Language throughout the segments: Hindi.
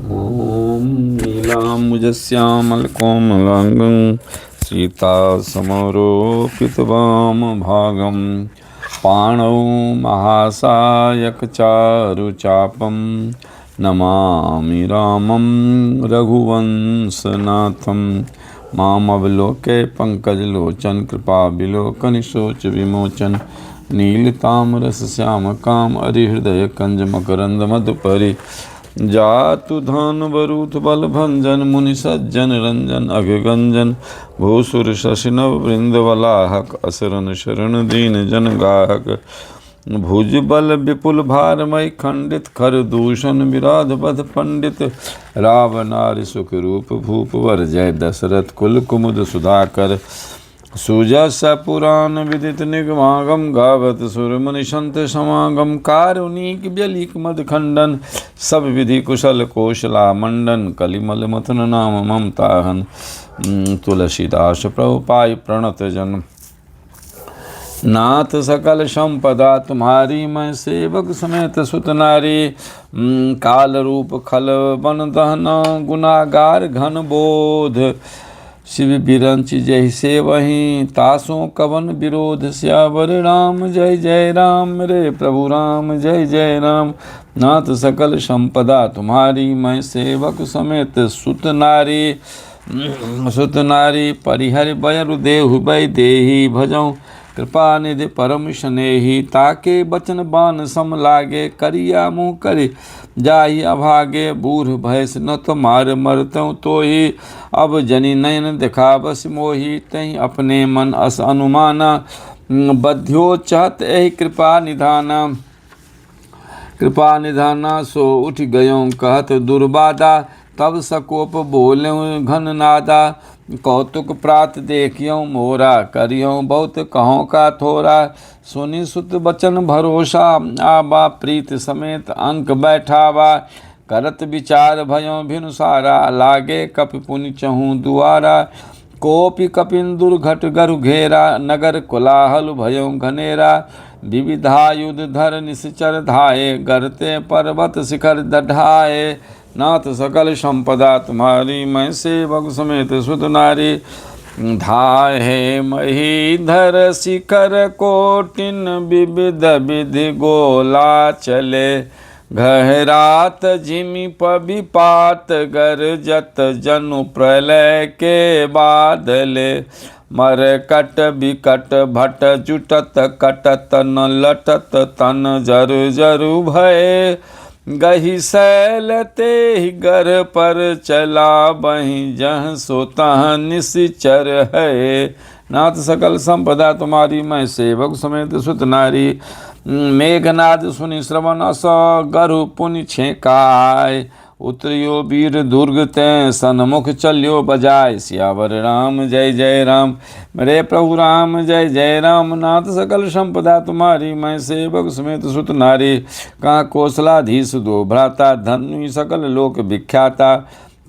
ॐ नीलाम्बुजश्यामलकोमलाङ्गं सीतासमरोपितवामभागं पाणौ महासायकचारुचापं नमामि रामं रघुवंशनाथं। मामवलोके पङ्कजलोचन कृपाविलोकनशोचविमोचन नीलताम्रसश्यामकां हरिहृदयकञ्जमकरन्दमधुपरि जातु धनवरूथ बलभंजन मुनि सज्जन रंजन अघगंजन भूसुर शशिनव वृंदवलाहक असरन शरण दीन जन गाहक भुज बल विपुल भारमय खंडित खर दूषण विराध बध पंडित रावनारि सुख रूप भूप वर जय दशरथ कुल कुमुद सुधाकर सुजस पुराण विदित निगमागम गावत सुर मुनि संत समागम कारुणिक व्यलिक मद खंडन सब विधि कुशल कौशला मंडन कलिमल मथन नाम ममताहन तुलसीदास प्रभुपाय प्रणत जन नाथ सकल संपदा तुम्हारी मैं सेवक समेत सुत नारी काल रूप खल बन दहन गुनागार घन बोध शिव बिरंच जय से वहीं तासों कवन विरोध श्यावर राम जय जय राम रे प्रभु राम जय जय राम नाथ सकल संपदा तुम्हारी मैं सेवक समेत सुत नारी परिहर बयरु देहु बै देही भजऊँ कृपा निधि परम स्नेही ताके बचन बान सम लागे करिया मुँह करे जाहि अभागे बूढ़ भैंस न तो मार मरतों तो ही अब जनी नयन दिखा बस मोही तही अपने मन अस अनुमाना बध्यो चाहत एहि कृपा निधाना सो उठ गयों कहत दुर्बाधा तब सकोप बोल्यों घन नादा कौतुक प्रात देखियों मोरा करियों बहुत कहों का थोरा सुनि सुत बचन भरोसा आबा प्रीत समेत अंक बैठावा करत विचार भयों भिनु सारा लागे कपि पुनि चहूँ दुआरा कोपि कपिन दुर्घट गरु घेरा नगर कोलाहल भयों घनेरा विविधायुध धर निश्चर धाये गरते पर्वत शिखर दढ़ाए नाथ सकल संपदा तुम्हारी मैं सेवक समेत सुत नारी धाये महीधर शिखर कोटिन विविध विधि गोला चले गहरात जिमि पविपात गरजत जनु प्रलय के बादले मरकट बिकट भट जुटत कटत न लटत तन जरु जरु भय गही सैल ते गर पर चला बही जह सोतह निश्चर है नाथ सकल संपदा तुम्हारी मैं सेवक समेत सुत नारी मेघनाद सुनि श्रवण अस गरु पुनि छेकाय उतरियो वीर दुर्ग तैं सन्मुख चल्यो बजाय सियावर राम जय जय राम मेरे प्रभु राम जय जय राम नाथ सकल संपदा तुम्हारी मैं सेवक समेत सुत नारी कहाँ कौशलाधीश दो भ्राता धनु सकल लोक विख्याता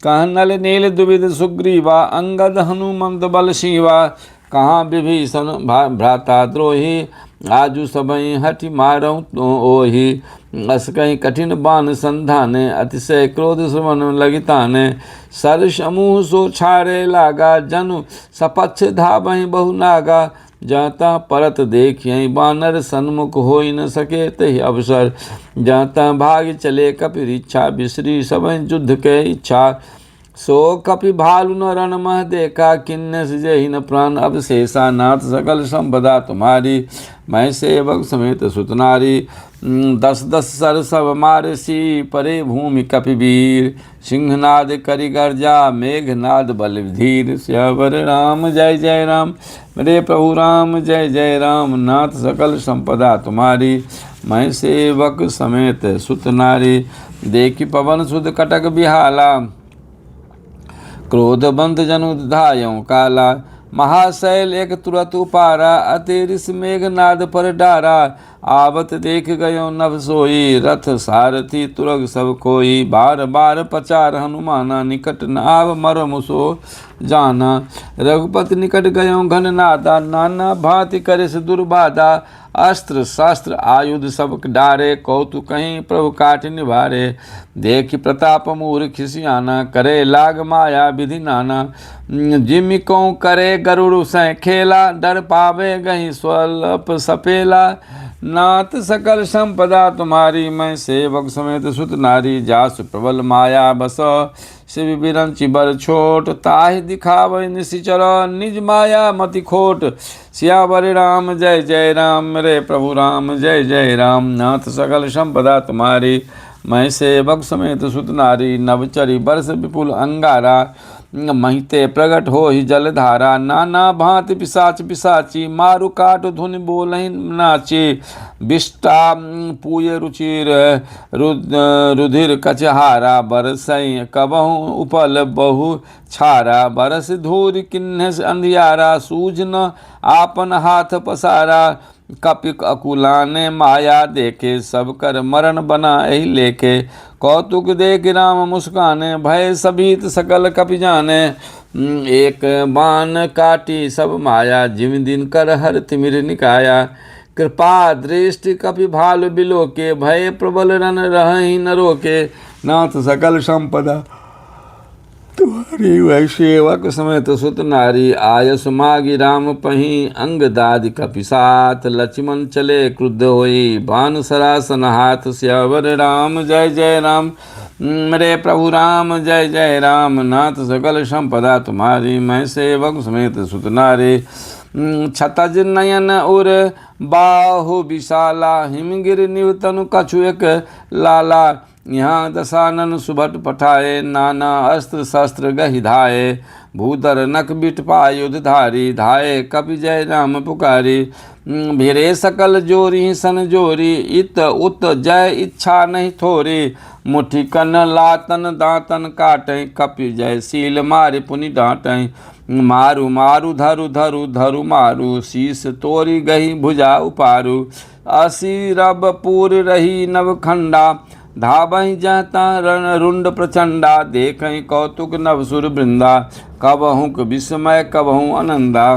कहाँ नल नील दुविध सुग्रीवा अंगद हनुमंत बल शिवा कहाँ विभीषण भ्राता द्रोही आजु सबई हठि मारऊँ तो ओही अस कहीं कठिन बान संधाने अतिशय क्रोध श्रवण लगिताने सर समूह सो छाड़े लागा जनु सपक्ष धाबहि बहु नागा जाता परत देखियहि बानर सन्मुख होई न सके तहि अवसर जाता भाग चले कपि इच्छा बिसरी सबहि युद्ध के इच्छा सो कपि भालु न रण मह देखा किन्नस जहि न प्राण अवशेषा नाथ सकल संपदा तुम्हारी मैं सेवक समेत सुत नारी दस दस सर सब मारसी परे भूमि कपिवीर सिंहनाद करि गर्जा मेघनाद बल धीर श्यावर राम जय जय राम मेरे प्रभु राम जय जय राम नाथ सकल संपदा तुम्हारी मैं सेवक समेत सुत नारी देखि पवन सुध कटक बिहाला क्रोध बंध जनु धायों काला महाशैल एक तुरत उपारा अतिरिस मेघनाद पर डारा आवत देख गयो नभ सोई, रथ सारथी तुरग सब कोई। बार बार पचार हनुमाना, निकट न आव मरम सो जाना। रघुपति निकट गयो घन नादा, नाना भांति करिस दुर्बाधा। अस्त्र शस्त्र आयुध सब डारे, कौतुक कहीं प्रभु काट निवारे। देखि प्रताप मूर खिसियाना, करे लाग माया विधि नाना। जिमिको करे गरुड़ सै खेला, डर पावे गही स्वल्प सपेला। नाथ सकल संपदा तुम्हारी, मैं सेवक समेत सुत नारी। जासु प्रबल माया बस, शिव बिरंचि बर छोट। ताहि दिखावै निशिचर, निज माया मति खोट। सियावर राम जय जय राम, मेरे प्रभु राम जय जय राम। नाथ सकल संपदा तुम्हारी, मैं सेवक समेत सुत नारी। नवचरी बरस विपुल अंगारा, महिते प्रगट हो ही जलधारा। नाना भांति पिशाच पिशाची, मारु काट धुनि बोलहि नाची। विष्टा पूय रुचिर रुधिर कचहारा, बरसई कबहु उपल बहु छारा। बरस धूर किन्हस अंधियारा, सूझ न आपन हाथ पसारा। कपिक अकुलाने माया देखे, सब कर मरण बना एहि लेखे। कौतुक देख राम मुस्काने, भय सभीत सकल कपि जाने। एक बाण काटी सब माया, जिम दिन कर हर तिमिर निकाया। कृपा दृष्टि कपि भालु बिलोके, भय प्रबल रन रहहि न रोके। नाथ सकल संपदा तुम्हारी, वै सेवक समेत सुत नारी। आयस मागी राम पही, अंग दादि कपिसात। लक्ष्मण चले क्रुद्ध होई, भानु सरासन हाथ। सियावर राम जय जय राम, मेरे प्रभु राम जय जय राम। नाथ सकल संपदा तुम्हारी, मैं सेवक समेत सुत नारी। छतज नयन उर बाहु विशाला, हिमगिर निव तनु कछु एक लाला। यहाँ दशानन सुभट पठाए, नाना अस्त्र शस्त्र गहि धाये। भूधर नख बिट पायुध धारी, धाये कपि जय राम पुकारी। भिरे सकल जोरी सन जोरी, इत उत जय इच्छा नहीं थोरी। मुठि कन लातन दातन काटै, कपि जय सील मारि पुनि डांटै। मारु मारु धरु धरु धरु मारु, शीस तोरी गही भुजा उपारु। असी रब पूर रही नवखंडा, धाबहि जहता रण रुंड प्रचंडा। देखहि कौतुक नव सुर वृंदा, कबहुक विस्मय कबहु आनंदा।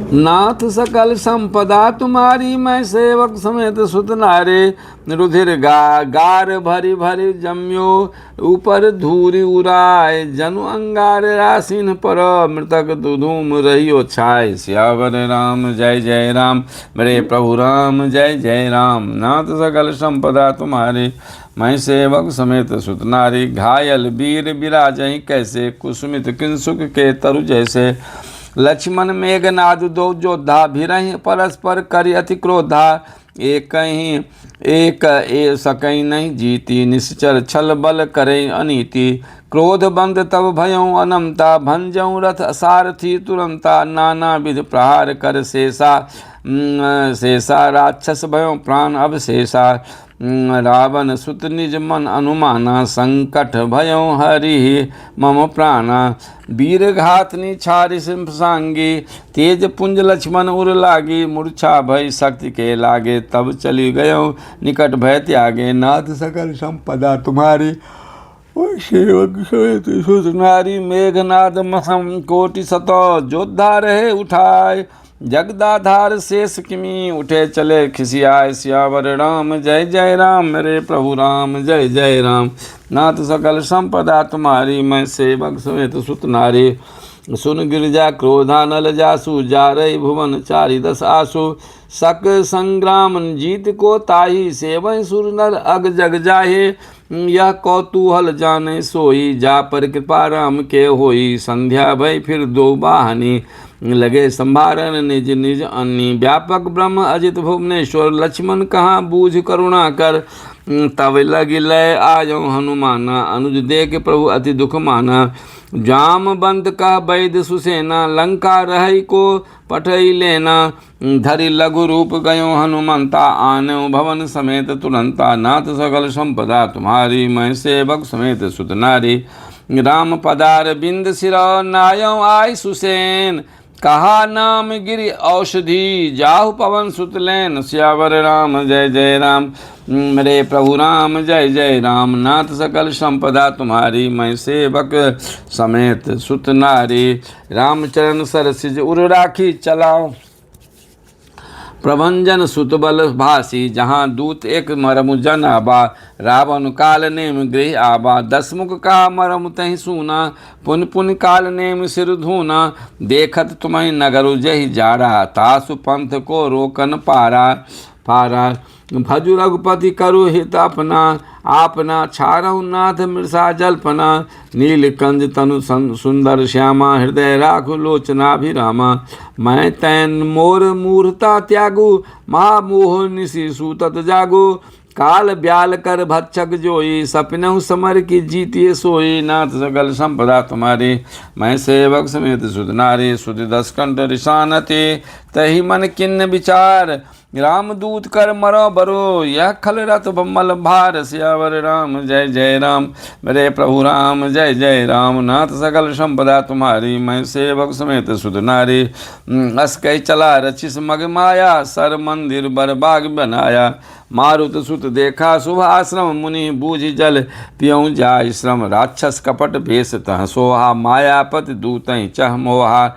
नाथ सकल संपदा तुम्हारी, मैं सेवक समेत सुत नारे। रुधिर गार भरी भरी जम्यो, ऊपर धूरि उड़ाय। जनु अंगार रासिन पर, मृतक दुधूम रहियो छाय। सियावर राम जय जय राम, मेरे प्रभु राम जय जय राम। नाथ सकल संपदा तुम्हारी, मैं सेवक समेत सुत नारी। घायल वीर बिराजहि कैसे, कुसुमित किंसुक के तरु जैसे। लक्ष्मण मेघनाद दो जोधा, भिरहि परस्पर करि अति क्रोधा। एक सकई नहीं जीती, निश्चर छल बल करे अनीति। क्रोध बंद तब भयं अनंता, भंजऊ रथ सारथी तुरंता। नाना विध प्रहार कर शेषा, राक्षस भयों प्राण अवशेषा। रावण सुत निज मन अनुमाना, संकट भयों हरि मम प्राणा। वीर घातनी छारिस सांगी, तेज पुंज लक्ष्मण उर लागी। मूर्छा भय शक्ति के लागे, तब चली गयो निकट भय त्यागे। नाथ सकल संपदा तुम्हारी, सेवक समेत सुत नारी। मेघनाद महम कोटि सतौ, जोधा रहे उठाए। जगदाधार शेष किमी, उठे चले खिसियाए। सियावर राम जय जय राम, मेरे प्रभु राम जय जय राम। नाथ सकल संपदा तुम्हारी, मैं सेवक समेत सुत नारी। सुन गिरिजा क्रोधानल जासु, जा रही भुवन चारि दस आसु। सक संग्राम जीत को ताही, सेवहि सुर नर अग जग जाहे। यह कौतूहल जाने सोई, जा पर कृपा राम के होई। संध्या भय फिर दो बाहनी, लगे संभारन निज निज अन्नी। व्यापक ब्रह्म अजित भुवनेश्वर, लक्ष्मण कहाँ बूझ करुणा कर। तब लग लय आयो हनुमाना, अनुज देख प्रभु अति दुख माना। जामवंत का वैद सुसेना, लंका रहई को पठई लेना। धरि लघु रूप गयो हनुमंता, आनयो भवन समेत तुरंता। नाथ सकल संपदा तुम्हारी, मैं सेवक समेत सुत नारी। राम पदार बिंद सिर, नायो आय सुसेन। कहा नाम गिरि औषधि, जाहु पवन सुत लैन, सियावर राम जय जय राम। मेरे प्रभु राम जय जय राम। नाथ सकल संपदा तुम्हारी, मैं सेवक समेत सुत नारी। रामचरण सरसिज उर राखी, चलाओ प्रभंजन सुत बल भासी। जहाँ दूत एक मरमु जन आबा, रावण काल नेम गृह आबा। दसमुख का मरमु तहि सूना, पुन पुन काल नेम सिर धूना। देखत तुम्हें नगर जहि जाड़ा, तासु पंथ को रोकन पारा पारा। भजु रघुपति करु हित अपना, आपना छारहु नाथ मृषा जल्पना। नीलकंज तनु सुंदर श्यामा, हृदय राखु लोचनाभिरामा। मैं तैन मोर मूर्ता त्यागु, महामोह निशि सूतत जागु। काल ब्याल कर भक्षक जोई, सपनहु समर की जीतिए सोई। नाथ सकल संपदा तुम्हारी, मैं सेवक समेत सुत नारी। सुत 10 कंठ रिसानते, तहि मन किन्न विचार। रामदूत कर मरो बरो, यह खल रत बम्मल भार। सियावर राम जय जय राम। मेरे प्रभु राम जय जय राम। नाथ सकल संपदा तुम्हारी, मैं सेवक समेत सुत नारी। अस कही चला रचिस मग माया, सर मंदिर बर बाग बनाया। मारुत सुत देखा शुभ आश्रम, मुनि बूझ जल पियऊँ जाय श्रम। राक्षस कपट भेष तह सोहा, मायापति दूतहि चह मोहा।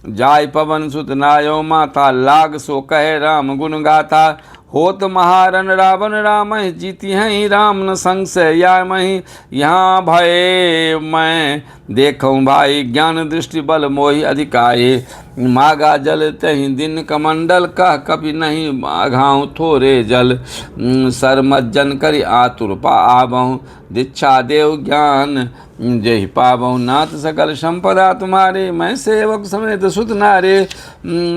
जाय पवन सुत नायो माता, लाग सो कहे राम गुण गाथा। होत महारन रावण राम, जीति हैं राम न संशय या मही। यहाँ भय मैं देखूँ भाई, ज्ञान दृष्टि बल मोहि अधिकाये। मागा जल तहि दिन कमंडल, कह कपि नहीं आघाऊँ थोरे जल। सरमज्जन करि आतुर पावहु, दीक्षा देव ज्ञान जय पावहु। नाथ सकल संपदा तुम्हारे, मैं सेवक समेत सुत नारे।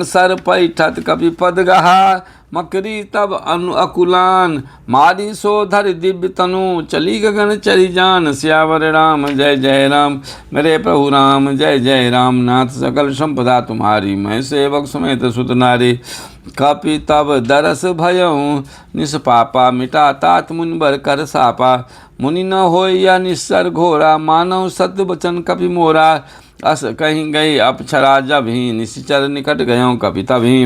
सर पैठत कपि पद गहा, मकरी तब अकुलान। मारी सो धर दिव्य तनु, चली गगन चरी जान। सियावर राम जय जय राम। मेरे प्रभु राम जय जय राम। नाथ सकल संपदा तुम्हारी, मैं सेवक समेत सुत नारी। कपि तब दरस भयऊँ निष्पापा, मिटा तात मुनिबर कर सापा। मुनि न हो या निस्सर घोरा, मानव सत्य वचन कपि मोरा। अस कहीं गई अप्सरा जब ही, निश्चर निकट गयों कपि तभी।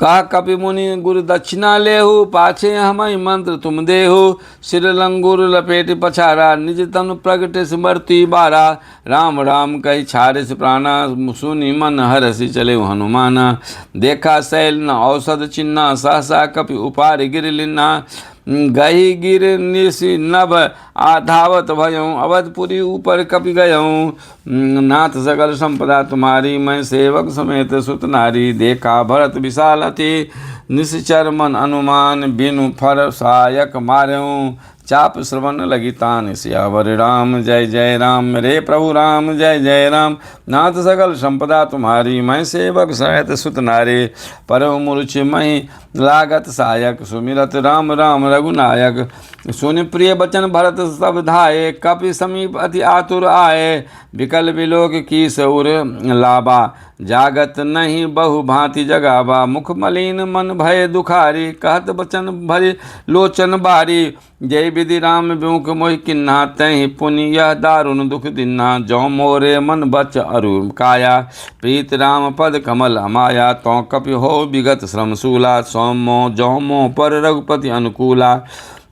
कहा कपि मुनि गुरु दक्षिणा लेहु, पाछे हमई मंत्र तुम देहु। सिर लंगुर लपेट पछारा, निज तनु प्रगटे स्मृति बारा। राम राम कही छारिस प्राणा, सुनि मन हरसि चले हनुमाना। देखा शैल न औषध चिन्हा, सहसा कपि उपार गिर लिन्हा। गही गिर निशि नभ आधावत भयऊँ, अवधपुरी ऊपर कपि गयऊँ। नाथ सकल संपदा तुम्हारी, मैं सेवक समेत सुत नारी। देखा भरत विशाल अति, निश्चर मन अनुमान। बिनु फर सहायक मार्यूँ, चाप श्रवण लगी तान। सियावर राम जय जय राम। मेरे प्रभु राम जय जय राम। नाथ सकल संपदा तुम्हारी, मैं सेवक समेत सुत नारी। परम मूर्छ मही लागत सहायक, सुमिरत राम राम रघुनायक। सुनि प्रिय बचन भरत सब धाये, कपि समीप अति आतुर आए। विकल विलोक की सौर लाबा, जागत नहीं बहु भांति जगावा। मुख मलिन मन भय दुखारी, कहत बचन भरि लोचन बारी। जय विधि राम विमुख मोहि किन्हा, तहि पुनि यह दारुण दुख दिन्हा। जौ मोरे मन बच अरु काया, प्रीत राम पद कमल अमाया। तौ कपि हो विगत श्रम शूला, सौमो जौ मो पर रघुपति अनुकूला।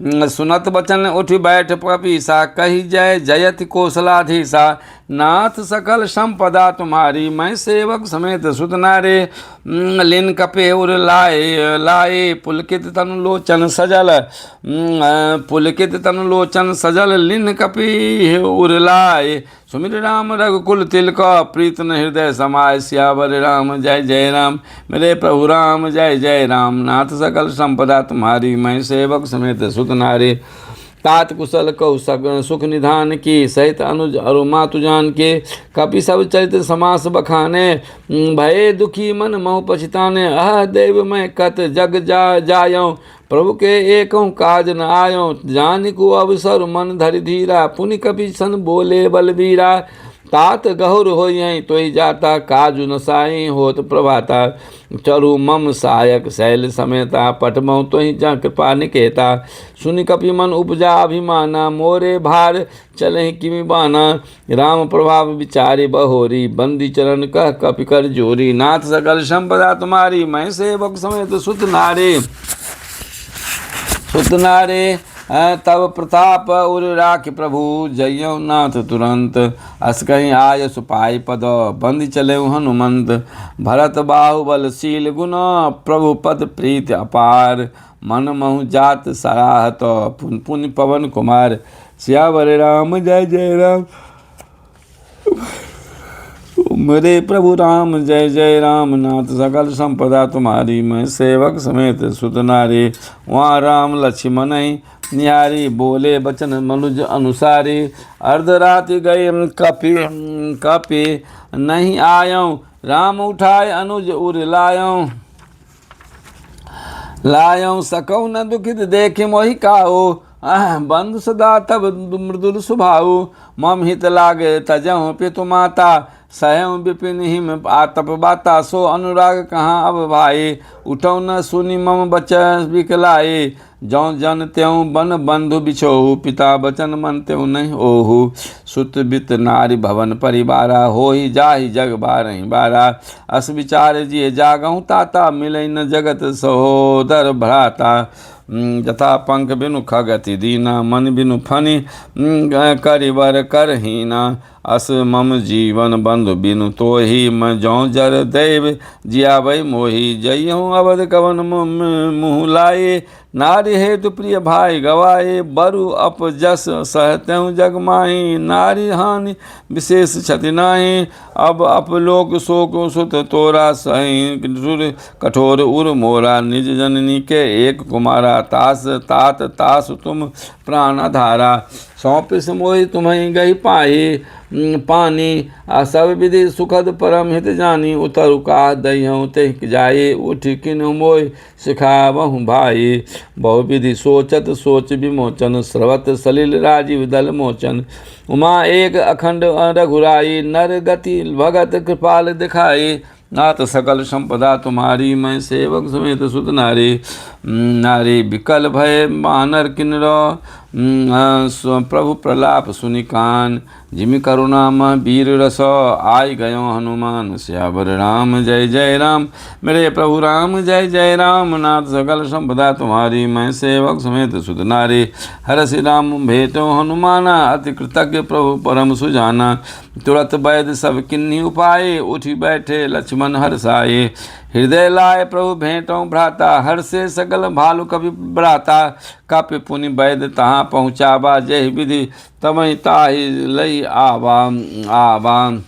सुनत बचन उठ बैठ कपीसा, कही जय जयति कौशलाधीसा। नाथ सकल संपदा तुम्हारी, मैं सेवक समेत सुत नारे। लिन कपे उर लाए लाए, पुलकित तनु लोचन सजल। पुलकित तनु लोचन सजल, लिन कपि उर लाए। सुमिर राम रघुकुल तिलक, प्रीतन हृदय समाय। सियावर राम जय जय राम। मेरे प्रभु राम जय जय राम। नाथ सकल संपदा तुम्हारी, मैं सेवक समेत सुत नारी। तात कुशल कौ सुख निधान की, सहित अनुज अरु मातु जान के। कपि सब चरित्र समास बखाने, भये दुखी मन महु पछिताने। अह देव मैं कत जग जायऊँ, प्रभु के एकौ काज न आयो। जानिकु अवसर मन धरि धीरा, पुनि कपि सन बोले बलबीरा। तात गहुर होई तो ही जाता, काजु नसाई होत प्रभाता। चरु मम सहायक शैल समेता, पटमऊ तो ही जा कृपा निकेता। सुनि कपि मन उपजा अभिमाना, मोरे भार चले किमि बाना। राम प्रभाव विचारे बहोरी, बंदी चरण कह कपि कर जोरी। नाथ सकल संपदा तुम्हारी, मैं सेवक समेत सुत नारे। सुत नारे तब प्रताप उर राख प्रभु, जयऊ नाथ तुरंत। अस कहीं आय सुपाई पद, बंद चले हनुमंत। भरत बाहुबलशील गुण, प्रभु पद प्रीत अपार। मन महु जात सराहत, पुन पुन पवन कुमार। सियावर राम जय जय राम, मेरे प्रभु राम जय जय राम। नाथ सकल संपदा तुम्हारी, मैं सेवक समेत सुत नारी। वहाँ राम लक्ष्मण निहारी, बोले बचन मनुज अनुसारी। अर्धराति गए कपि कपि नहीं आयऊँ, राम उठाए अनुज उर लायऊँ। लायऊँ सकौ न दुखित देखे मोहि काऊ, बंधु सदा तब मृदुल सुभाऊ। मम हित लागे तजहु पितु माता, सहु विपिन हिम आतप बाता। सो अनुराग कहाँ अब भाई, उठौ न सुनि मम बचन बिकलाई। जौं जन त्यों बन बंधु बिछोहु, पिता बचन मन त्यों नहीं ओहु। सुत बित नारी भवन परिवारा, होहि जाहि जग बारहि बारा। अस विचार जिय जागहु ताता, मिलै न जगत सहोदर भ्राता। जथा पंख बिनु खगति दीना, मन बिनु फनि करिवर करहीना। अस मम जीवन बंधु बिनु तोहि, मैं जौं जर दैव जियावै मोहि। जइहूँ अवध कवन मुँह लाए, नारी हेतु प्रिय भाई गवाए। बरु अपजस सहत्यहु जग माही, नारी हानि विशेष क्षति नाही। अब अपलोक शोक सुत तोरा, सही कठोर उर मोरा। निज जननी के एक कुमारा, तास तात तास तुम प्राण आधारा। सौंपिस मोहि तुम्हें गई पाही, पानी सब विधि सुखद परम हित जानी। उतरु का दह्यऊ तेह जाए, उठ किन्हु मोहि सिखावहु भाई। बहुविधि सोचत सोच विमोचन, स्रवत सलिल राजीव दल मोचन। उमा एक अखंड रघुराई, नर गति भगत कृपाल दिखाई। नाथ सकल संपदा तुम्हारी, मैं सेवक समेत सुत नारी। नारी विकल भय बानर किन्नरो, प्रभु प्रलाप सुनि कान। जिमि करुणा म वीर रस, आय गयो हनुमान। सियावर राम जय जय राम, मेरे प्रभु राम जय जय राम। नाथ सकल संपदा तुम्हारी, मैं सेवक समेत सुत नारी। हरषि राम भेटो हनुमाना, अति कृतज्ञ प्रभु परम सुजाना। तुरत वैद्य सब किन्ही उपाय, उठी बैठे लक्ष्मण हर्षाये। हृदय लाए प्रभु भेंटों भ्राता, हर्षे सकल भालु कपि भ्राता। कपि पुनि वैद्य तहाँ पहुँचावा, जय विधि तमहि ताहि लई आवा।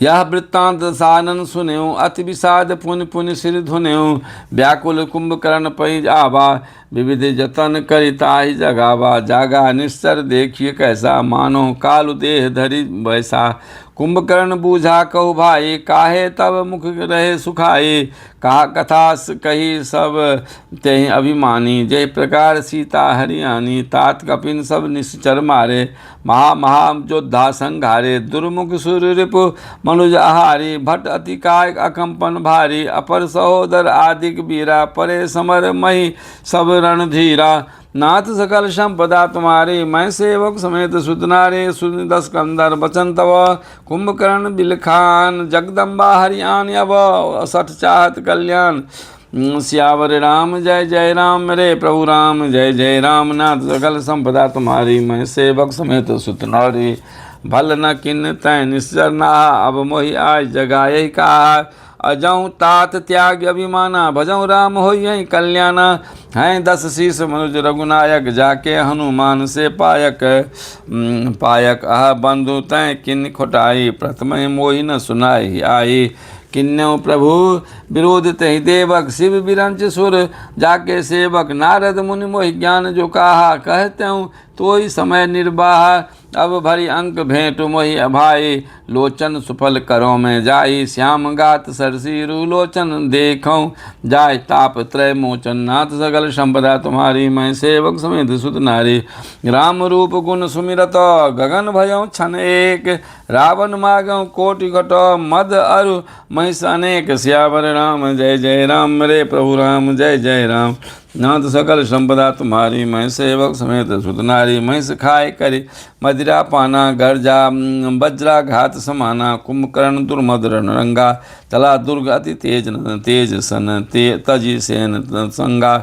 यह वृत्तांत सानन सुन्यो, अति विषाद पुनि पुनि सिर धुन्यो। व्याकुल कुंभकर्ण पै आवा, विविध जतन करि ताहि जगावा। जागा निश्चर देखिए कैसा, मानो कालु देह धरि वैसा। कुंभकर्ण बूझा कहु भाई, काहे तब मुख रहे सुखाई। कहा कथा कही सब तेहि अभिमानी, जय प्रकार सीता हरियाणी। तात कपिन सब निश्चर मारे, महा योद्धा संघारे। दुर्मुख सुर रिपु मनुज आहारी, भट अति काय अकंपन भारी। अपर सहोदर आदिक वीरा, परे समर मही सब रणधीरा। नाथ सकल संपदा तुम्हारी, मैं सेवक समेत सुत नारे। सुन दस कंदर बचन तव, कुंभकर्ण बिलखान। जगदम्बा हरियाण अब, सठ चाहत कल्याण। सियावर राम जय जय राम, मेरे प्रभु राम जय जय राम। नाथ सकल संपदा तुम्हारी, मैं सेवक समेत सुत नारी। भल न किन तै निश्चर नाहा, अब मोहि आय जगाए कहा। अजऊँ तात त्याग अभिमाना, भजऊँ राम होई कल्याणा। हैं 10 शीस मनुज रघुनायक, जाके हनुमान से पायक। पायक आह बंधु तै किन खोटाई, प्रथम मोहि न सुनाई आई। किन्नौ प्रभु विरोध तहि देवक, शिव बिरंच सुर जाके सेवक। नारद मुनि मोहि ज्ञान जो कहा, कहते हूँ तोहि समय निर्वाह। अब भरी अंक भेंट मोहि अभाई, लोचन सुफल करो में जाई, श्याम गात सरसीरु लोचन देखो, जाय ताप त्रय मोचन नाथ सगल संपदा तुम्हारी, मैं सेवक समेत सुत नारी, राम रूप गुण सुमिरत गगन भयो छन एक, रावण मागो कोटि घटो मद अरु महिष अनेक, सियावर राम जय जय राम, रे प्रभु राम जय जय राम, नाथ सकल संपदा तुम्हारी, मैं सेवक समेत सुत नारी, महिष खाए करे मदिरा पाना, गर्जा वज्रा घात समाना, कुंभकर्ण दुर्मद रंगा, चला दुर्ग अति तेज तेज सन तजी सेन संगा,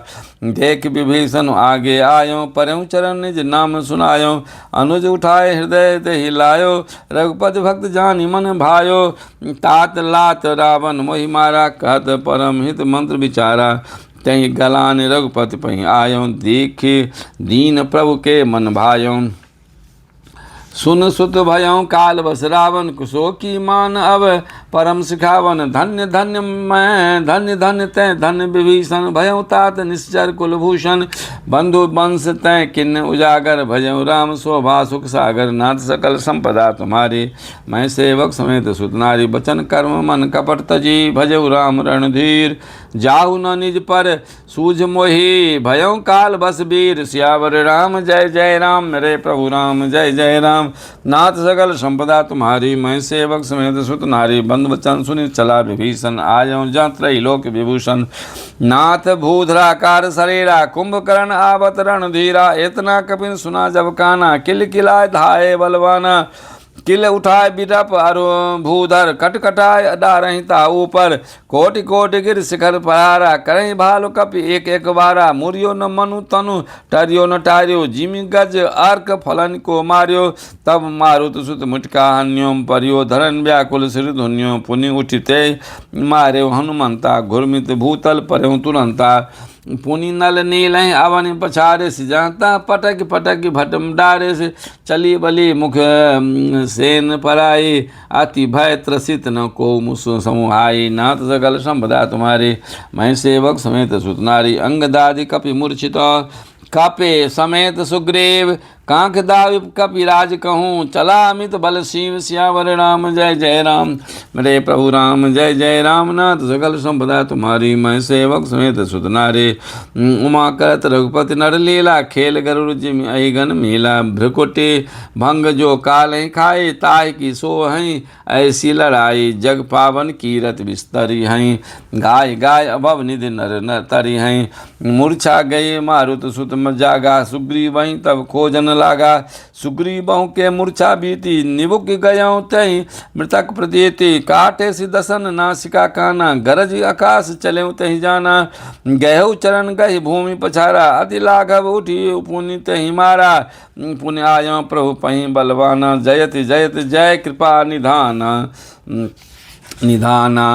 देख विभीषण आगे आयो, परम चरण निज नाम सुनायो, अनुज उठाए हृदय ते हिलायो, रघुपति भक्त जानि मन भायो, तात लात रावण मोहि मारा, कहत परम हित मंत्र विचारा, तहि गलान रघुपति पहि आयो, देखे दीन प्रभु के मन भायो, सुन सुत भयों काल बस रावण, कुशो की मान अब परम सिखावन, धन्य धन्य मैं धन्य धन्य तय धन्य विभीषण, भयों तात निश्चर कुलभूषण, बंधु वंश तय किन्न उजागर, भजऊ राम शोभा सुख सागर, नाथ सकल संपदा तुम्हारी, मैं सेवक समेत सुत नारी, बचन कर्म मन कपट तजी, भजऊ राम रणधीर, जाहु न निज पर सूझ मोहि, भयों काल बस वीर, सियावर राम जय जय राम, मेरे प्रभु राम जय जय राम, नाथ सकल संपदा तुम्हारी, मैं सेवक समेत सुत नारी, बंद वचन सुनि चला विभीषण, आयो जहाँ त्रैलोक विभूषण, नाथ भूधराकार शरीरा, कुंभकर्ण आवत रणधीरा, इतना कपिन सुना जब काना, किल किलाए धाये बलवाना, किल उठाए बिटप अरु भूधर, कटकटाए डारहि ताऊ ऊपर, कोटि कोटि गिर शिखर पहारा, करहि भालु कपि एक एक बारा, मुरियो न मनु तनु टरियो न टारियो, जिमि गज अर्क फलन को मारियो, तब मारुत सुत मुटका हन्यो, परियो धरन व्याकुल सिर धुन्यो, पुनि उठिते मारे हनुमंता, घुर्मित भूतल परहु तुरंता, पुनि नल नील अवन पछारे, सिजाता पटक पटक भटम डारे, से चली बली मुख सेन पराई, अति भय त्रसित न को मुस समुहाई, नाथ सकल संपदा तुम्हारी, मैं सेवक समेत सुत नारी, अंगदादि कपि मूर्छित कापे समेत सुग्रीव, कांख दाविप कपिराज कहूँ, चला अमित बल शिव, सियावर राम जय जय राम, मेरे प्रभु राम जय जय राम, नाथ सकल संपदा तुम्हारी, मैं सेवक समेत सुत नारी, उमा करत रघुपति नर लीला, खेल गरुड़ जिमि अहिगन मीला, भ्रकुटी भंग जो काल खाई, ताहि की सो हई ऐसी लड़ाई, जग पावन कीरत विस्तरी हई, गाय गाय अभव निधि नर न तरी हई, मूर्छा गई मारुत सुत जागा, सुग्रीव वहीं तब खोजन लागा, सुग्रीवों के मूर्छा बीती, निबुक गयों तहि मृतक प्रतीति, काटे सि दसन नासिका काना, गरज आकाश चले तहि जाना, गहु चरण गहि भूमि पछारा, अति लाघव उठी पुनि तहि मारा, पुनि आयो प्रभु पहि बलवाना, जयति जयति जय कृपा निधाना, निधाना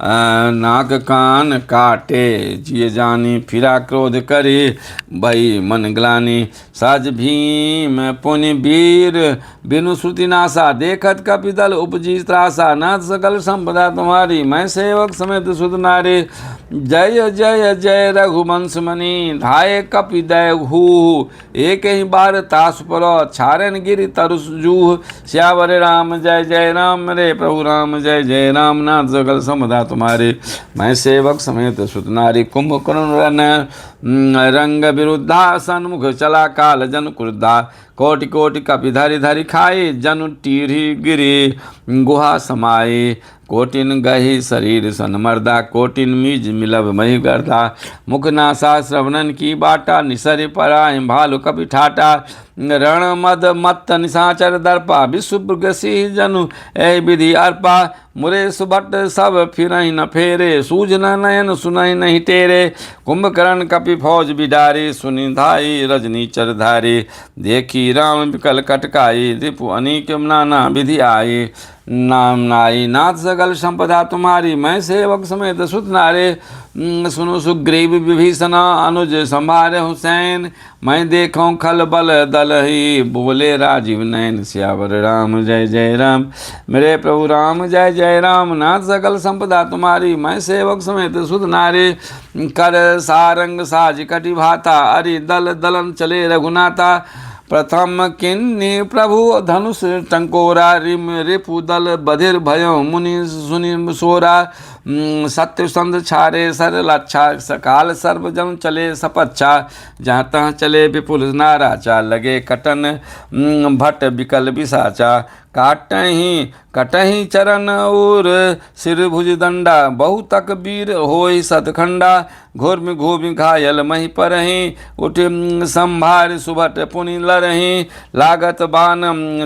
नाक कान काटे, जिय जानी फिरा क्रोध करे, भई मन ग्लानि, सज भीम पुनि वीर, बिनु श्रुति नासा, देखत कपिदल उपजी त्रासा, नाथ सकल संपदा तुम्हारी, मैं सेवक समेत सुत नारी, जय जय जय रघुवंश मणि, धाये कपि दय हूँ, एक ही बार तास परो, छारन गिरि तरुस जूह, श्यावर राम जय जय राम, मेरे प्रभु राम जय जय राम, नाथ सकल संपदा तुम्हारे, मैं सेवक समेत सुत नारी, कुंभकर्ण रंग विरुद्धा, सन्मुख चला काल जन क्रुद्धा, कोटि कोटि कपि धरि धरि खाए, जनु टीढ़ी गिरी गुहा समाये, कोटिन गही शरीर सन मर्दा, कोटिन मीज मिलब मही गर्दा, मुख नासा श्रवणन की बाटा, निसरि पराय भालु कपि ठाटा, रण मद मत्त निशाचर दर्पा, विश्व सिंह जनु ऐ विधि अर्पा, मुरे सुभट सब फिरहि न फेरे, सूझ न नयन सुनहि नहीं टेरे, कुंभकर्ण कपि फौज बिडारी, सुनि धाई रजनी चरधारी, देखी राम विकल कटकाई, रिपु अनेक नाना विधि आई, नाम नाई, नाथ सकल संपदा तुम्हारी, मैं सेवक समेत सुत नारे, सुनो सुग्रीव विभीषण अनुज संभारे हुसैन, मैं देखूं खल बल दल ही, बोले राजीव नयन, सियावर राम जय जय राम, मेरे प्रभु राम जय जय राम, नाथ सकल संपदा तुम्हारी, मैं सेवक समेत सुत नारे, कर सारंग साज कटि भाता, अरि दल दलन चले रघुनाथा, प्रथम किन्नी प्रभु धनुष टंकोरा रिम रिपु दल बधिर भयो मुनि सुनि सोरा सत्य संध छारे सर लच्छा सकाल सर्वजन चले सपच्छा जहाँ तहाँ चले विपुल नाराचा लगे कटन भट्ट विकल विसाचा कटही चरण और सिर भुज दंडा बहु तक वीर होई सतखंडा घोर में घोबी घायल मही परही उठ संभार सुभट पुनि लरही लागत बान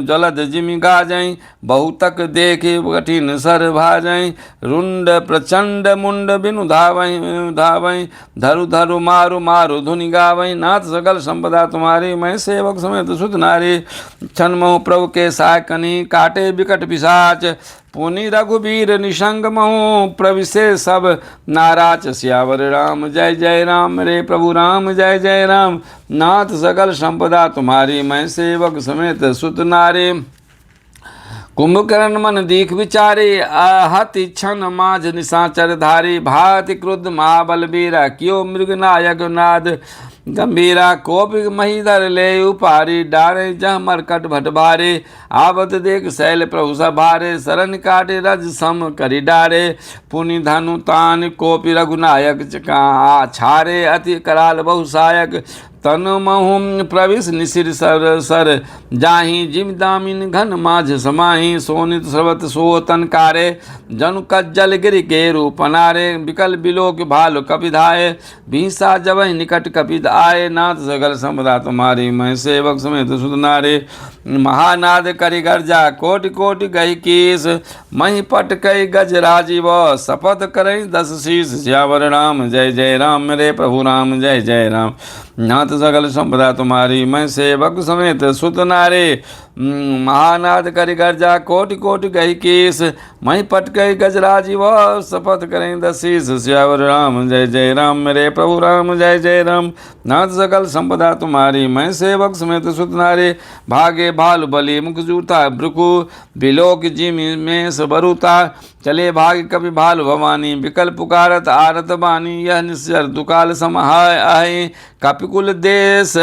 जलद जिमि गाजई बहु तक देखे कठिन सर भाजई रुंड प्रचंड मुंड बिनु धावई धरु धरु मारु मारु धुनि गावई नाथ सकल संपदा तुम्हारी मैं सेवक समेत सुध नारी छन्मो प्रभु के साकनी काटे विकट पिशाच पुनि रघुबीर निशंग महु प्रविशे सब नाराच सियावर राम जय जय राम रे प्रभु राम जय जय राम नाथ सकल संपदा तुम्हारी मैं सेवक समेत सुत नारे कुंभकर्ण मन दीख विचारे आहति क्षण माझ निशाचर धारी भाति क्रुद्ध महाबल बीरा कियो मृग नायक नाद गंभीरा कोप महीधर ले उपारी डारे जह मरकट भट भारे आवत देख शैल प्रभु सभारे शरण काटे रज सम करि डारे पुनि धनु तान कोपि रघुनायक छारे अति कराल बहु सायक तन महु प्रविश निशिर सर सर जाहि जिम दामिन घन माझ समाहि सोनित सर्वत सो तनकारे जनु कज्जल गिरि के रूप नारे विकल बिलोक भालु कपिधाये भीषा जब निकट कपिद आए नाथ सगल संपदा तुम्हारी मैं सेवक समेत सुध नारे महानाद करि गर्जा कोटि कोटि गहि कीस मही पट कई गज राजीव शपथ करई 10 शीस सियावर राम जय जय राम रे प्रभु राम जय जय राम नाथ सकल संपदा तुम्हारी मैं सेवक समेत सुत नारे महानाद करि गर्जा कोटि कोटि गहि कीस मही पट कई गज राजीव शपथ करें 10 शीस सियावर राम जय जय राम मेरे प्रभु राम जय जय राम नाथ सकल संपदा तुम्हारी मैं सेवक समेत सुत नारे भागे भालु बलि मुख जूता भृकु बिलोक जिमि में सबरुता चले भाग कपि भालु भवानी विकल पुकारत आरत बानी यह निश्चर दुकाल समाहाय आहे कपिकुल देश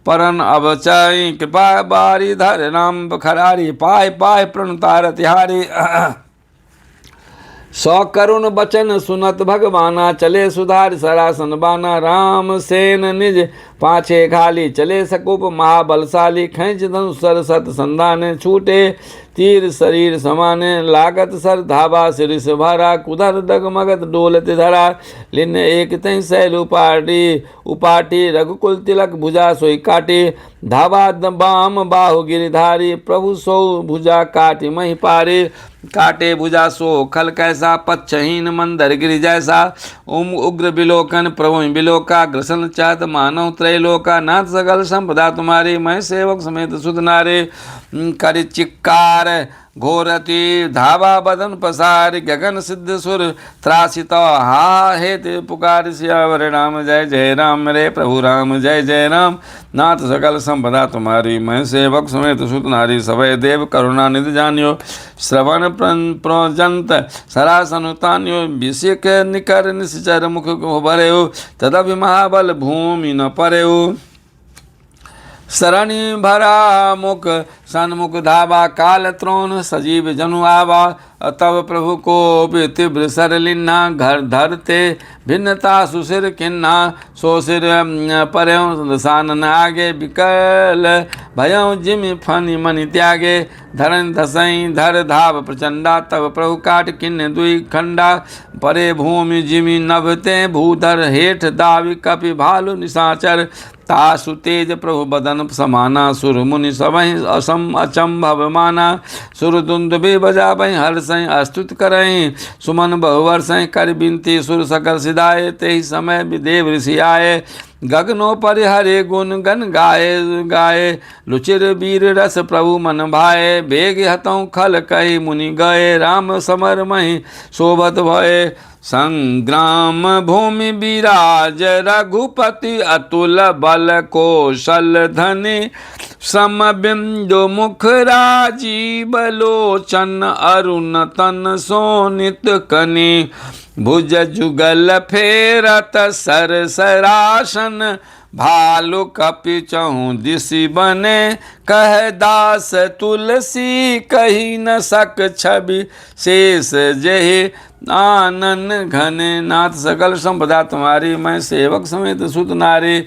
परन अवचय कृपा बारी धर राम बखरारी पाय पाय प्रणुतार तिहारी सौ करुण बचन सुनत भगवाना चले सुधार सरासन बाना राम सेन निज पाछे खाली चले सकुप महाबलशाली खैंच धनुष सर सत संधान छूटे तीर शरीर समाने लागत सर धाबा सिरिस भरा कुधर डगमगत डोलत धरा लिन एक तई शैल उपाटी रघुकुल तिलक भुजा सोई काटी धाबा बाम बाहु गिरिधारी प्रभु सो भुजा काटी मही पारी काटे भुजा सो खल कैसा पच्छहीन मंदर गिरि जैसा उग्र बिलोकन प्रभु बिलोका ग्रसन चात मानव त्रैलोका नाथ सकल संपदा तुम्हारी मैं सेवक समेत सुध नारे करि चिक्कार घोरति धावा बदन पसार गगन सिद्ध सुर त्रासित हा हेत पुकार सियावर राम जय जय राम रे प्रभु राम जय जय राम नाथ सकल संपदा तुम्हारी मैं सेवक समेत सुत नारी सभय देव करुणा निधि जानियो श्रवण प्रजंत सरासनुतान्यो विषिक निकर निश्चर मुख भरेउ तदपि महाबल भूमि न परेउ शरणि भरा मुख सन्मुख धावा काल त्रोण सजीव जनु आवा तब प्रभु को तीव्र सर लिन्ना घर धरते भिन्नता सुसिर किन्ना सो सिर पर्यों सानन आगे विकल भयों जिमि फनि मनि त्यागे धरन धसई धर धाव प्रचंडा तब प्रभु काट किन्न दुई खंडा परे भूमि जिमि नभते भूधर हेठ दावि कपि भालु निशाचर तासु तेज प्रभु बदन समाना सुर मुनि सबहि असम अचंभव माना सुर दुंदुभि बजाबहि हर्षहि अस्तुत करहि सुमन बहुवर्षहि कर बिनती सुर सकल सिधाए तेहि समय देव ऋषि आए गगनो पर हरे गुण गन गाए लुचिर वीर रस प्रभु मन भाए बेग हतौ खल कहि मुनि गए राम समर महि शोभत भये संग्राम भूमि विराज रघुपति अतुल बल कौशल धनि सम बिंदु मुख राजीव लोचन अरुण तन सोनित कनि भुज जुगल फेरत सर सरासन भालु कपि चहु दिसि बने, कह दास तुलसी कही न सक छवि शेष जेहि आनन घने। नाथ सकल संपदा तुम्हारी, मैं सेवक समेत सुत नारी।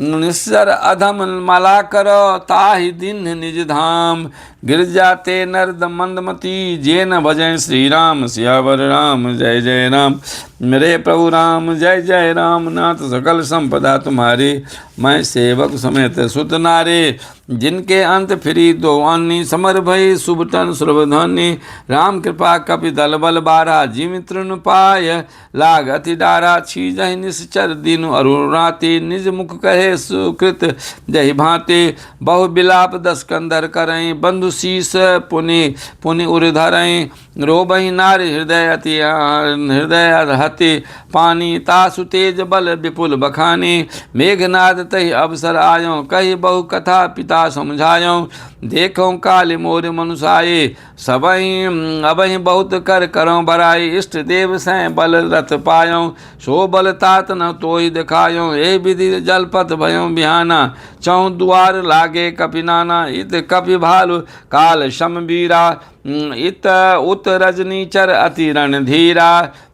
निस्सर अधम मला करो, ताहि दिन निज धाम। गिरजा ते नरद मंदमती, जे न भजै श्री राम। सियावर राम जय जय राम, मेरे प्रभु राम जय जय राम। नाथ सकल संपदा तुम्हारी, मैं सेवक समेत सुत नारी। जिनके अंत फिरी दो अन्नी, समर भई सुबटन सुरभध्वनि। राम कृपा कपि दल बल बारा, जिमि तृण पाय लाग अति डारा। छीजहि निश्चर दीनु अरुण राति, निज मुख कहे सुकृत जहि भांति। बहु बिलाप दस कंधर करई, बंधु शीस पुनि पुनि उर धरई। रोबहि नारि हृदय अति हृदय हति पानी, तासु तेज बल विपुल बखानी। मेघनाद तहि अवसर आयो, कही बहु कथा पिता समझायो। देखो काल मोर मनुषाए, सबहि अबहि बहुत कर करो बराई। इष्ट देव सै बल रथ पायो, सो बल तात न तोहि दिखायो। ए विधि जलपथ भयो बिहाना, चौं दुआर लागे कपि नाना। इत कपि भालु काल सम वीरा, इत उत रजनीचर अति रणधीरा।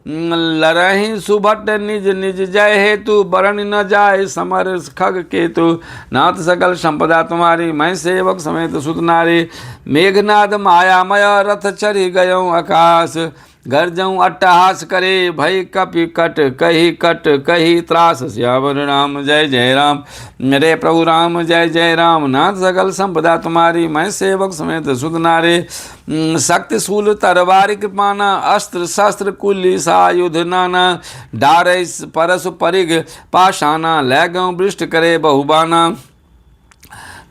लरहि सुभट निज निज जय हेतु, बरन न जाय समर खग केतु। नाथ सकल संपदा तुम्हारी, मैं सेवक समेत सुत नारी। मेघनाद मायामय रथ चढ़ि गयो आकाश, गर्जऊँ अट्टहास करे भय कपि कट कही त्रास। सियावर राम जय जय राम, मेरे प्रभु राम जय जय राम। नाथ सकल संपदा तुम्हारी, मैं सेवक समेत सुत नारी। शक्ति शूल तरवार कृपाना, अस्त्र शस्त्र कुल्ली सायुध नाना। डारै परस परिग पाषाना, लैगऊँ वृष्ट करे बहुबाना।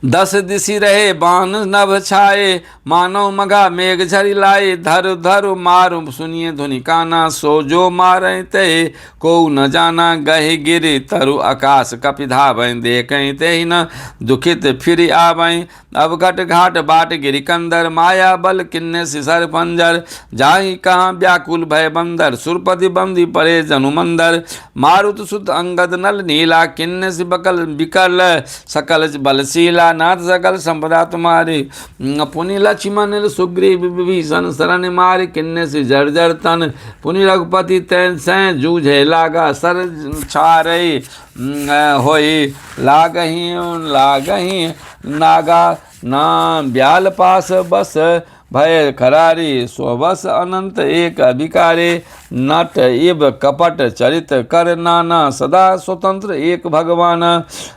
दस दिशि रहे बाण नभ छाए, मानो मघा मेघ झरि लाए। धर धर मारु सुनिए ध्वनि काना, सो जो मारे ते को न जाना। गहि गिरि तरु आकाश कपि धावै, देखै तेहि न दुखित फिर आवै। अवघट घाट बाट गिरि कंदर, माया बल किन्ने सिसर पंजर। जाहि कहाँ व्याकुल भय बंदर, सुरपति बंदी परे जनु मंदर। मारुत सुत अंगद नल नीला, किन्ने सि बकल बिकल सकल बलशीला। नाथ सकल संपदा तुम्हारी, पुनि लक्ष्मण सुग्रीव विभीषण शरण मार। किन्ने से जर्जर तन, पुनि रघुपति तैन सै जूझे लागा। सर छारे होई लागही नागा। नाम ब्याल पास बस भय खरारी, स्वबस अनंत एक अधिकारे। नट इव कपट चरित कर नाना, सदा स्वतंत्र एक भगवान।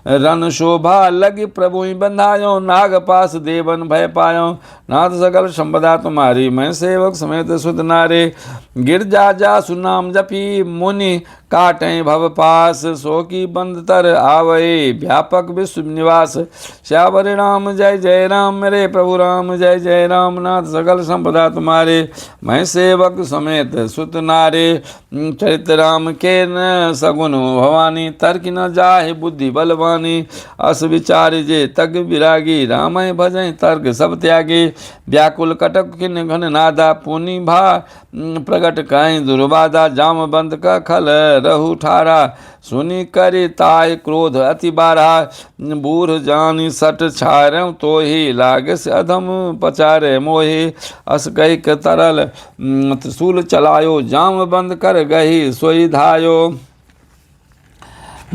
रन शोभा लगी प्रभु बंधायो, नाग पास देवन भय पायो। नाथ सकल संपदा तुम्हारी, मैं सेवक समेत सुत नारे। गिरजा जा सुनाम जपी, मुनि काटें भव पास। सो की बंद तर आवै, व्यापक विश्व निवास। श्यावर राम जय जय राम, मेरे प्रभु राम जय जय राम। नाथ सकल संपदा तुम्हारे, मैं सेवक समेत सुत नारे। चरित्र राम के न सगुन भवानी, तर्क न जाहे बुद्धि बलवानी। अस विचार जे तग विरागी, राम भजै तर्क सब त्यागी। व्याकुल कटक किन घन नादा, पुनि भा प्रगट कहीं दुर्बाधा। जाम बंद का खल रहु ठारा, सुनि करि ताय क्रोध अति बारा। बूढ़ जानि सट छारं, तो ही लागस अधम पचारे मोहि। अस कही के तरल त्रिशूल चलायो, जाम बंद कर गही सोई धायो।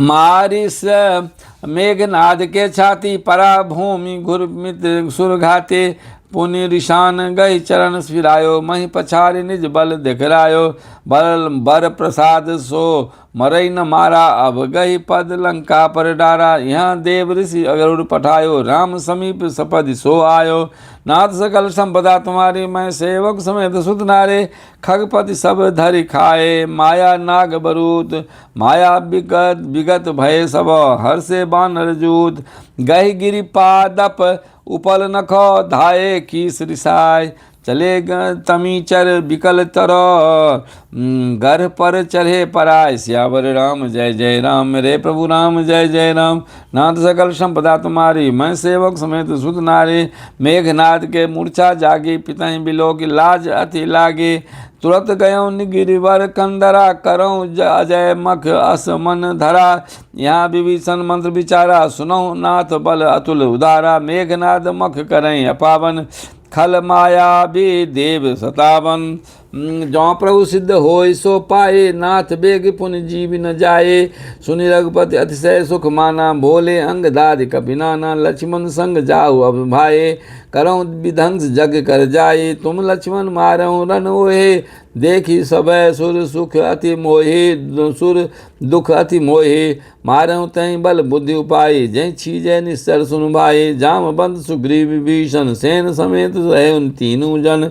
मारिस मेघनाद के छाती, परा भूमि घुरमित सुरघाते। पुनि रिशान गई चरण फिरायो, मही पछारि निज बल दिखरायो। बल बर प्रसाद सो मरई न मारा, अब गई पद लंका पर डारा। यहाँ देव ऋषि अगरुड़ पठायो, राम समीप सपदि सो आयो। नाथ सकल संपदा तुम्हारी, मैं सेवक समेत सुत नारे। खगपति सब धरि खाए, माया नाग बरूत। माया विगत भय सब, हर्षे बानर जूत। गहि गिरि पादप उपल नखो, धाये कीस रिसाय। चले तमीचर विकल तर, घर पर चढ़े पराय सियावर राम जय जय राम। मेरे प्रभु राम जय जय राम। नाथ सकल संपदा तुम्हारी, मैं सेवक समेत सुत नारे। मेघनाद के मूर्छा जागी, पितहि बिलो की लाज अति लागे। तुरत गयो गिरिवर कंदरा, करऊँ अजय मख अस मन धरा। यहाँ विभीषण मंत्र विचारा, सुनौ नाथ बल अतुल उदारा। मेघनाद मख करें अपावन, खल माया भी देव सतावन। जौ प्रभु सिद्ध होय सो पाए, नाथ बेग पुनि जीव न जाए। सुनि रघुपति अतिशय सुख माना, भोले अंग दादि कपिनाना। लक्ष्मण संग जाऊ अब भाए, करऊँ विध्वंस जग कर जाए। तुम लक्ष्मण मारऊँ रन ओहे, देखी सभय सुर सुख अति मोहे। सुर दुख अति मोहे, मारऊँ तहीं बल बुद्धि उपाय। जय छीजय निस्तर सुन भाई, जामवंत सुग्रीव विभीषण सेन समेत रहे उन तीनों जन।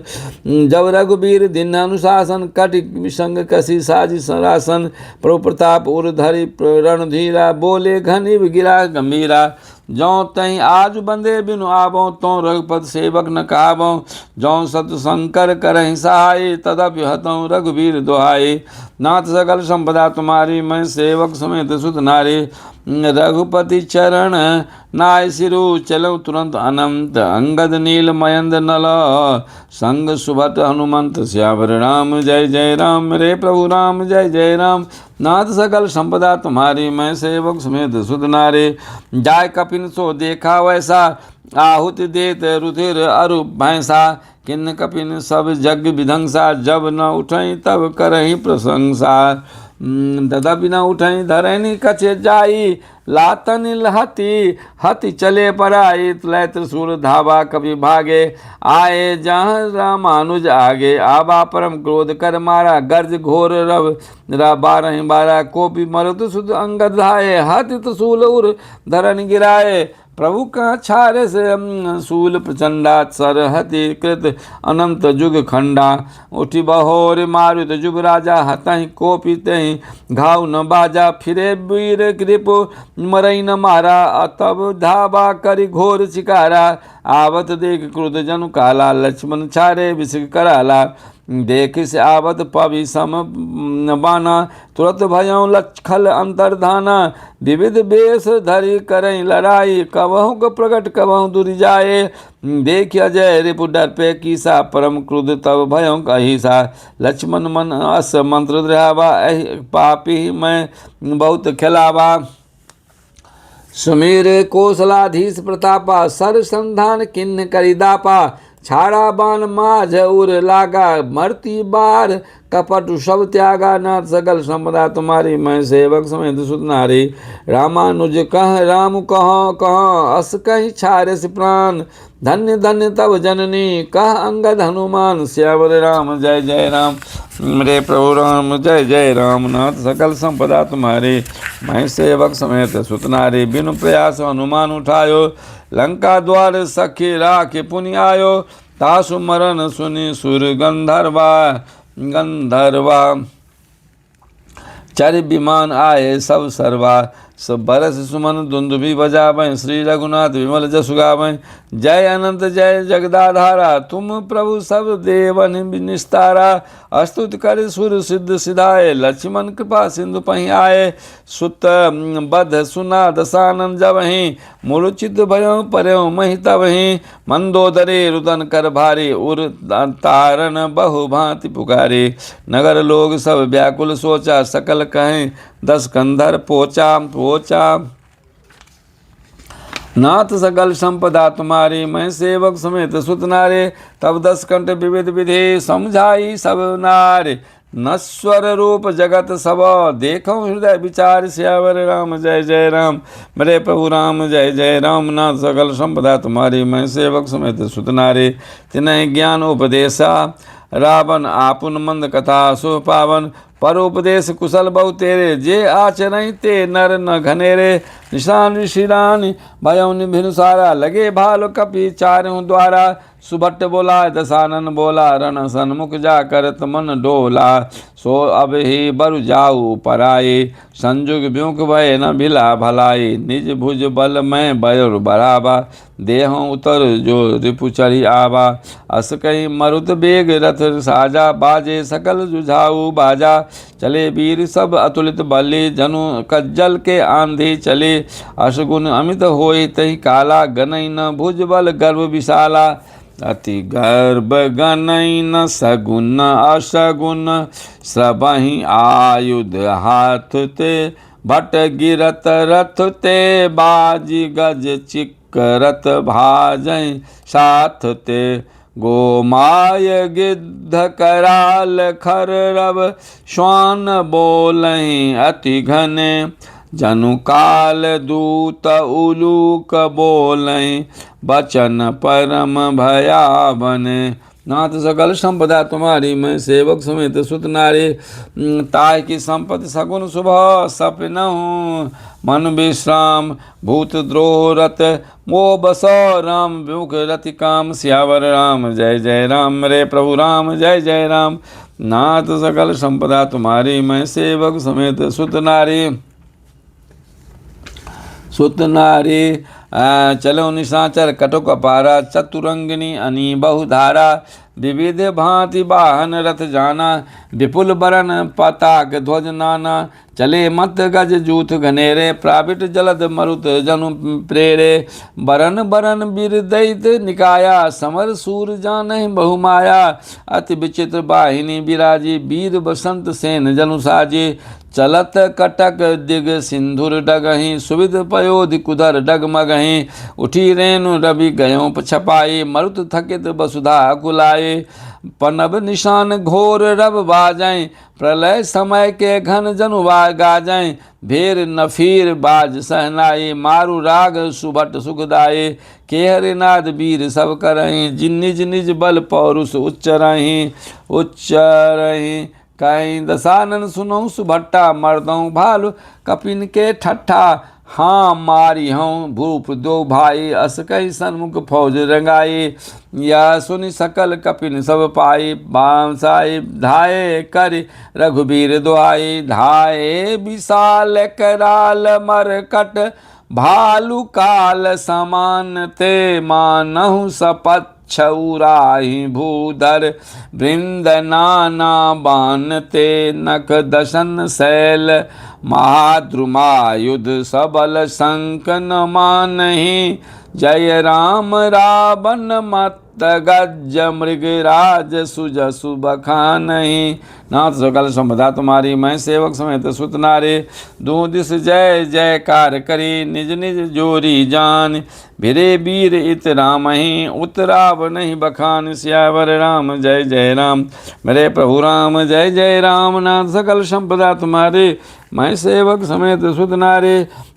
जब रघुबीर दिन अनुशासन, कटि संग कसी साजी सरासन। प्रभु प्रताप उर धरि रणधीरा, बोले घनिव गिरा गंभीरा। जौ तहीं आज बंदे बिनु आवों, तो रघुपति सेवक न कहावों। जौ सत शंकर करहि सहाय, तदपि हतौं रघुबीर दुहाई। नाथ सकल संपदा तुम्हारी, मैं सेवक समेत सुत नारी। रघुपति चरण नाय सिरु, चलो तुरंत अनंत। अंगद नील मयंद नल, संग सुभट हनुमंत। सियावर राम जय जय राम। मेरे प्रभु राम जय जय राम। नाथ सकल संपदा तुम्हारी, मैं सेवक समेत सुत नारी। जाय कपिन सो देखा वैसा, आहुति देत रुधिर अरु भैंसा। किन्न कपिन सब जग विधंसा, जब न उठई तब करही प्रशंसा। तदपि न उठई धरनी कछे जाई, लातन हति हति चले पराई। लय त्रिशूल धावा कवि भागे, आए जहाँ रामानुज आगे। आबा परम क्रोध कर मारा, गर्ज घोर रव बारह बारह। कोपी मरुत सुध अंगद धाये, हति त्रिशूल उर धरन गिराए। प्रभु का छारे से शूल प्रचंडा, सरहति कृत अनंत जुग खंडा। उठी बहोर मारुत जुग राजा, हतहि कोपी तहि घाव न बाजा। फिरे वीर कृप मरई न मारा, तब धावा करि घोर शिकारा। आवत देख क्रुद्ध जनु काला, लक्ष्मण छारे विसिक कराला। देख से आवत पवि सम बाना, तुरत भयं लक्षल अंतर्धाना। विविध वेश धरि करई लड़ाई, कबहुँ प्रगट कबहुँ दूर जाए। देख अजय रिपु डर पे कीसा, परम क्रुद्ध तब भयं अहिसा। लक्ष्मण मन अस मंत्र द्रहावा, पापी मैं बहुत खिलावा। सुमेर कौशलाधीश प्रतापा, सर संधान किन्न करिदापा। छाड़ा बाण माझ उर लागा, मरती बार कपटु सब त्यागा। नाथ सकल संपदा तुम्हारी, मैं सेवक समेत सुत नारी। रामानुज कह राम कह कह, अस कहीं छारे से प्राण। धन्य धन्य तब जननी, कह अंगद हनुमान। सियावर राम जय जय राम। मेरे प्रभु राम जय जय राम। नाथ सकल संपदा तुम्हारी, मैं सेवक समेत सुत नारी। बिनु प्रयास हनुमान उठायो, लंका द्वार सखी राख पुनि आयो। तासु मरण सुनि सुर गंधर्वा, चर विमान आए सब सर्वा। सब बरस सुमन दुंदुभि बजावें, श्री रघुनाथ विमल जसु गावें। जय अनंत जय जगदाधारा, तुम प्रभु सब देवन निस्तारा। अस्तुत कर सुर सिद्ध सिधाए, लक्ष्मण कृपा सिंधु पहि आए। सुत बध सुना दसानन जबहि, मूर्छित भयों पर्यों महि तबहि। मंदोदरे रुदन कर भारी, उर तारन बहु भांति पुकारे। नगर लोग सब व्याकुल सोचा, सकल कहें दस कंधर पोचा पोचा। नाथ सकल संपदा तुम्हारी, मैं सेवक समेत सुत नारे। तब 10 कंठ विविध विधि, समझाई सब नारे। नश्वर रूप जगत सब, देखो हृदय विचार। सियावर राम जय जय राम। मेरे प्रभु राम जय जय राम। नाथ सकल संपदा तुम्हारी, मैं सेवक समेत सुत नारे। तिन्हि ज्ञान उपदेशा, रावण आपुन मंद कथा सो पावन। परोपदेश कुशल बहु तेरे, जे आचरण ते नर न घनेरे। निशान ऋषिरान भयउ निभिनु सारा, लगे भाल कपि चारहु द्वारा। सुभट बोला दशानन बोला, रण सन्मुख जा करत मन डोला। सो अब ही बरु जाऊ पराए, संजुग ब्युक भय न भिला भलाए। निज भुज बल मैं बयर बराबा, देहों उतर जो रिपु चढ़ी आवा। अस कहीं मरुत बेग रथ साजा, बाजे सकल जुझाऊ बाजा। चले वीर सब अतुलित बलि, जनु कज्जल के आंधी चले। अशगुन अमित होई तहि काला, गनई न भुज बल गर्भ विशाला। अति गर्भ गनई न सगुन अशगुन, सबहि आयुध हाथ ते। भट गिरत रथ ते, बाजी गज चिकरत भाजै साथ ते। गोमाय गिद्ध कराल खर रव, श्वान बोलहि अति घने। जनु काल दूत उलूक बोलहि, बचन परम भयावने। नाथ सकल संपदा तुम्हारी, मैं सेवक समेत सुत नारी। ताय की संपत्ति सगुन सुबह सपनहु, मन विश्राम भूत द्रोह रत। मोह बसो राम व्युक रति काम, सियावर राम जय जय राम। मेरे प्रभु राम जय जय राम। नाथ सकल संपदा तुम्हारी, मैं सेवक समेत सुत नारी। सुत नारी चलो निशाचर कटुक अपारा, चतुरंगिनी अनी बहुधारा। विविध भांति वाहन रथ जाना, विपुल बरन पताक ध्वज नाना। चले मत गज जूथ घनेरे, प्राविट जलद मरुत जनु प्रेरे। बरन बरन वीर दैत निकाया, समर सूर जानहि बहुमाया। अति विचित्र बाहिनी बिराजी, वीर बसंत सेन जनु साजे। चलत कटक दिग सिंधुर डगहि, सुविध पयोधि कुधर डगमगहि। उठी रेणु रवि गयों छपाई, मरुत थकित वसुधा कुलाए। पनब निशान घोर रब बाजै, प्रलय समय के घन जनु गाजै। भेर नफीर बाज सहनाई, मारु राग सुभट सुखदाई। केहरि नाद वीर सब करहि, जिन निज निज बल पौरुष उच्चरहि। कहीं दशानन सुनऊ सुभट्टा, मर्दों भालु कपिन के ठट्ठा। हाँ मारी हूँ भूप दो भाई, अस कही सन्मुख फौज रंगाई। या सुनि सकल कपिन सब पाई, बांसाई धाये कर रघुबीर दुआई। धाये विशाल कराल मरकट, भालु काल समान ते। मानहु सपत छउराही भूधर, वृंद नाना बान ते। नख दशन शैल महाद्रुमायुध, सबल शंक न मानहि। जय राम रावण मत गज, मृगराज सुजसु बखानहि। नाथ सकल संपदा तुम्हारी, मैं सेवक समेत सुत नारी। दो दिस जय जयकार करी, निज निज जोरी जान। भिरे वीर इत रामहि, उतराव नहीं बखान। सियावर राम जय जय राम। मेरे प्रभु राम जय जय राम। नाथ सकल संपदा तुम्हारे, मैं सेवक समेत सुत नारे।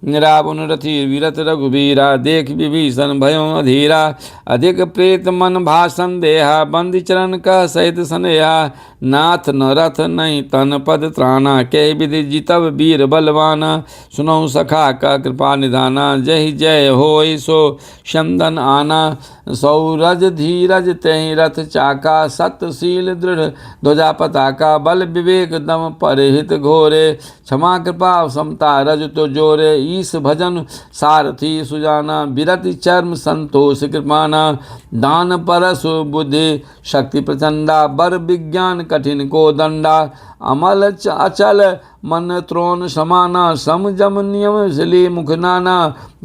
रावण रथी वीरथ रघुबीरा, देख विभीषण भयों अधीरा। अधिक प्रेत मन भाषण देहा, बंदी चरण कह सहित सनेहा। नाथ न रथ नहीं तन पद त्राना, कह विधि जितब वीर बलवाना। सुनौ सखा का कृपा निधाना, जय जय होय सो चंदन आना। सौरज धीरज तेहि रथ चाका, सत्यशील दृढ़ ध्वजा पताका। बल विवेक दम परहित घोरे, क्षमा कृपा समता रज तो जोरे। ईश भजन सारथी सुजाना, बिरति चर्म संतोष कृपाना। दान परस बुद्धि शक्ति प्रचंडा, बर विज्ञान कठिन को दंडा। अमल अचल मन त्रोण समाना, सम जम नियम शिली मुख नाना।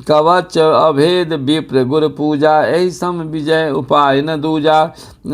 कवच अभेद विप्र गुर पूजा, एहि सम विजय उपाय न दूजा।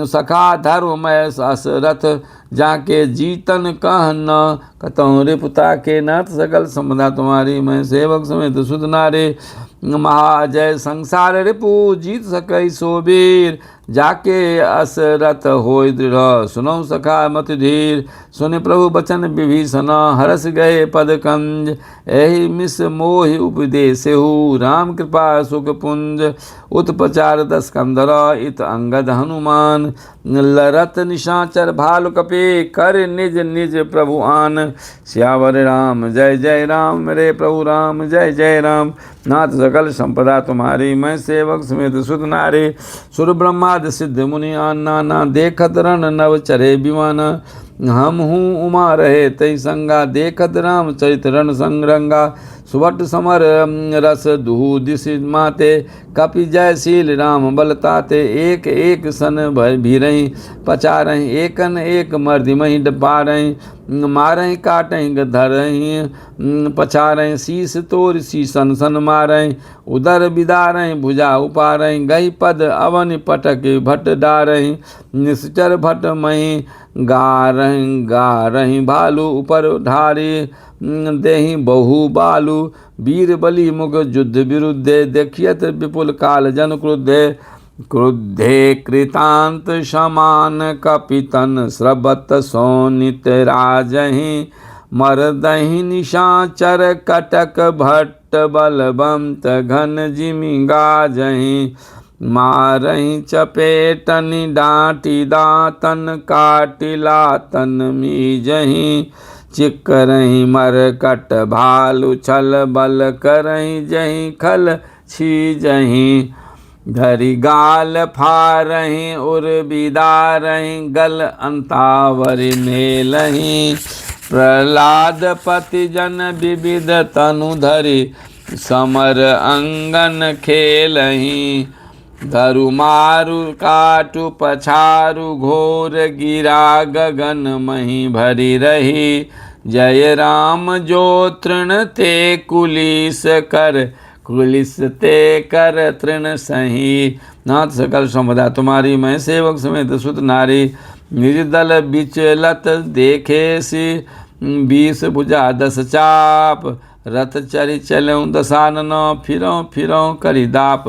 सखा धर्ममय अस रथ, जाके जीतन कह न कतहु रिपुता के। नाथ सकल संपदा तुम्हारी, मैं सेवक समेत सुत नारे। महाजय संसार रिपु, जीत सकै सो वीर। जाके असरथ होय दृढ़, सुनौ सखा मति धीर। सुनि प्रभु बचन विभीषण, हरस गए पद कंज। एहि मिस मोहि उपदेसेहु, राम कृपा सुख पुंज। उत्पचार दस कंधर, इत अंगद हनुमान। लरत निशाचर भालु कपि, कर निज निज प्रभु आन। सियावर राम जय जय राम। मेरे प्रभु राम जय जय राम। नाथ सकल संपदा तुम्हारी, मैं सेवक समेत सुत नारी। सुर ब्रह्मा नाद सिद्ध मुनि नाना, देखत रण नव चरे विमान। हम हूँ उमा रहे तई संगा, देखत राम चरित रण संगरंगा। सुवट समर रस दुहु दिश माते, कपि जयशील राम बल ताते। एक एक सन भीरहि पचारहि, एकन एक मर्दिमहि पारहि। मारहि काटहि धरहि पछारहि, शीस तोर शीसन सन मारहि। उदर बिदारहि भुजा उपारहि, गही पद अवन पटक भट डारहि। निश्चर भट मही गारहि भालू, उपर ढारी देहि बहु बालू। वीर बलि मुख युद्ध विरुद्धे, देखियत विपुल काल जन क्रुद्धे। क्रुद्धे कृतांत समान कपितन, स्रवत सोनित राजहि। मरदहि निशाचर कटक भट्ट, बलवंत घन जिमि गाजहि। मारहि चपेटनि डांटी, दांतन काटि लातन मीजहि। चिकरहि मरकट भालु, छल बल करहि जहि खल छीजहि। धरि गाल फारहि उर बिदारहि, गल अंतावरि मेलहि। प्रहलाद पति जन विविध तनु धरि, समर अंगन खेलहि। धरु मारु काटु पछारु, घोर गिरा गगन मही भरी रही। जय राम जो तृण ते कुलिस कर, कुलिस ते कर तृण सही। नाथ सकल संपदा तुम्हारी, मैं सेवक समेत सुत नारी। निज दल बिचलत देखे सी, 20 भुजा 10 चाप। रथ चरि चलऊँ दसानन, फिरऊँ फिरऊँ करि दाप।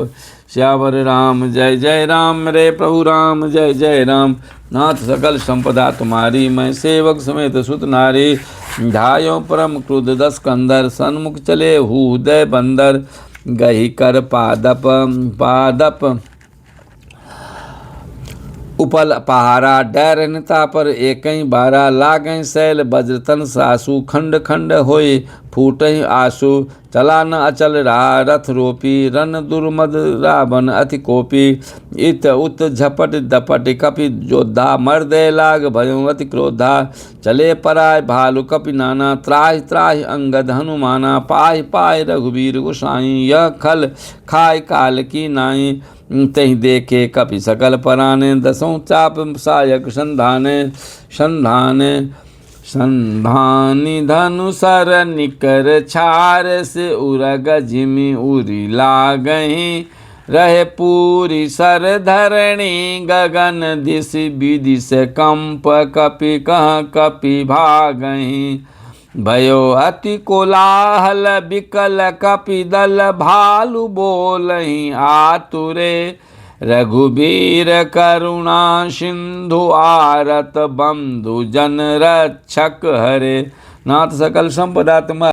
श्यावर राम जय जय राम, रे प्रभु राम जय जय राम। नाथ सकल संपदा तुम्हारी, मैं सेवक समेत सुत नारी। ढायों परम क्रुद्ध 10 कंदर, सन्मुख चले हूदय बंदर। गही कर पादप पादप, उपल पहारा। डैरनता पर एकई बारा, लागई शैल वज्रतन सासु। खंड खंड होई फूटहि आसु, चला न अचल रहा रथ रोपी। रन दुर्मद रावण अति कोपी, इत उत झपट दपट कपि जोधा। मर्दे लाग भयं अति क्रोधा, चले पराय भालु कपि नाना। त्राहि त्राहि अंगद हनुमाना, पाहि पाहि रघुवीर गोसाई। यह खल खाय काल की नाई, तहि देखे कपि सकल पराने। 10 चाप सायक संधाने, संधाने संधानी धनु सर निकर छार। से उरग जिमि उरी लागहि, रहे पूरी सर धरणी। गगन दिश विदिश कंप, कपि कह कपि भागहि। भयो अति कोलाहल विकल कपि दल, भालु बोलहि आतुरे। रघुबीर करुणा सिंधु, आरत बंधु जन रक्षक हरे। नाथ सकल संपदा तुम्हारी।